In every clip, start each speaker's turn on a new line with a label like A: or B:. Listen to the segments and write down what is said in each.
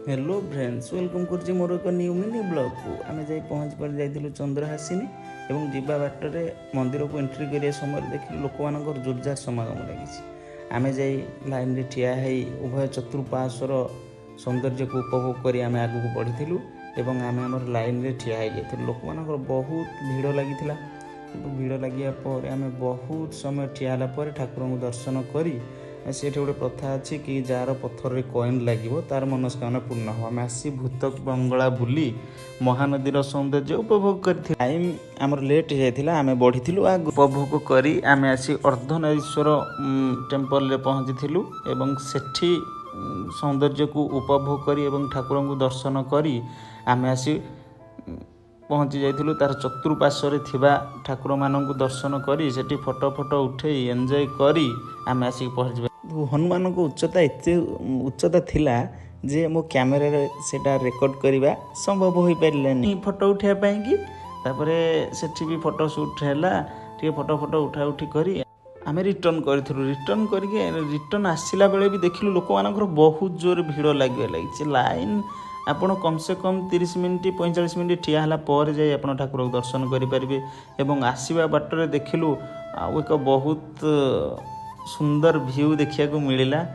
A: Hello friends welcome कर मोर एक new mini blog को आम जा पहुँच पर जाइलु चंद्रहासिनी एवं जीवा बाटर मंदिर को एंट्री करिया समय देखिलु लोक मान जोरजार समागम लगी आम जा लाइन रे ठिया है उभय चतुर्पार्श्वर सौंदर्य को उपभोग कर आम आग को बढ़ी एवं आम आम लाइन रे ठिया हो लोक मान बहुत भिड़ लगी भिड़ लगे आम बहुत समय ठिया ठाकुर को दर्शन करी से गोटे प्रथा अच्छी कि जार पत्थर रे कॉइन लगे तार मनस्कामना पूर्ण हो आम आसी भूतक बंगला बुली महानदीर सौंदर्य उपभोग कर टाइम आमर लेट हो आम बढ़ी आग उपभोग करी आम आसी अर्धनारीश्वर टेम्पल रे पहुँची एवं सेठी सौंदर्य को उपभोग करी एवं ठाकुर को दर्शन करी आम आसी पहुँची जाइलु तार चतुर्पार्श्वर थिबा ठाकुर मानक दर्शन करी सेठी फोटो फोटो उठे एंजॉय करी आम आसिक पहुँच हनुमान को उच्चता एत उच्चता थिला जे मो कैमेरा सेटा रेकॉर्ड करवा संभव हो पारे फोटो उठाइबा कि तापरे सेठी भी फोटो शूट हैला टे फोटो फोटो उठा उठी करी आम रिटर्न करूँ रिटर्न करके रिटर्न आसला बेले भी देखिलु लोक मानकर बहुत जोर भिड़ लगी लाइन आपण कम से कम 30 मिनिट 45 मिनिट ठिया हला पर जाई आपण ठाकुर को दर्शन करि परिबे एवं आसीबा बाटरे देखिलु एक बहुत सुंदर व्यू देखिया को मिलिला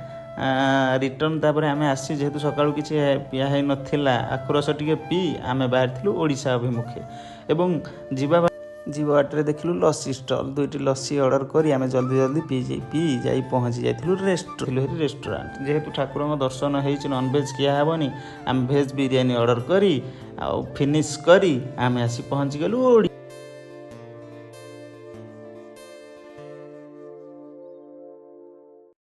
A: रिटर्न तापर आमे आसी जेहेतु सकाळु किछि पिया है नथिला आक्रोश टिके पी आमे बाहर थिलु ओडिसा अभिमुखे एवं जीवा बाटरे देखिलु लस्सी स्टॉल दुईटी लस्सी ऑर्डर करी आमे जल्दी जल्दी पी जाई पहुँची जाइलु रेस्टोरेंट जेहेतु ठाकुर दर्शन होइछि नॉन वेज किया हेबनी आम वेज बिरियानी ऑर्डर करी आ फिनिश करी आमे आसी पहुँची गलु ओडी।